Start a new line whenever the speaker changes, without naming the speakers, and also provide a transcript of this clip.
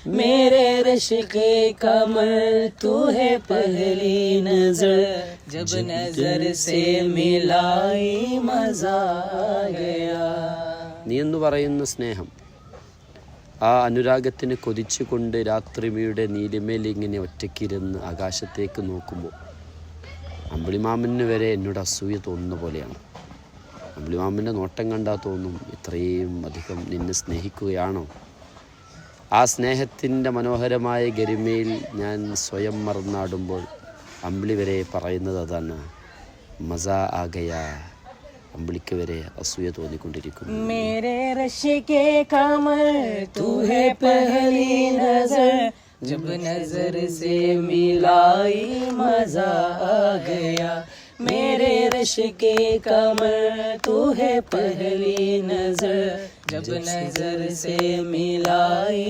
मेरे रश के कमर तू है पहली नजर जब नजर से मिलाई मजा आ गया.
നീ എന്ന് പറയുന്ന സ്നേഹം, ആ അനുരാഗത്തിന് കൊതിച്ചുകൊണ്ട് രാത്രിമയുടെ നീലിമേൽ ഇങ്ങനെ ഒറ്റയ്ക്കിരുന്ന് ആകാശത്തേക്ക് നോക്കുമ്പോൾ അമ്പിളിമാമന് വരെ എന്നോട് അസൂയ തോന്നുന്ന പോലെയാണ്. അമ്പിളിമാമൻ്റെ നോട്ടം കണ്ടാൽ തോന്നും ഇത്രയും അധികം നിന്നെ സ്നേഹിക്കുകയാണോ. ആ സ്നേഹത്തിൻ്റെ മനോഹരമായ ഗരിമയിൽ ഞാൻ സ്വയം മറന്നാടുമ്പോൾ അമ്പിളി വരെ പറയുന്നത് അതാണ്, മസ ആഗയ. അമ്പിളിക്ക് വരെ അസൂയ തോന്നിക്കൊണ്ടിരിക്കുന്നു.
मेरे रश के कमर तू है पहली नजर जब नजर से मिलाई मजा आ गया. मेरे रश के कमर तू है पहली नजर जब नजर से मिलाई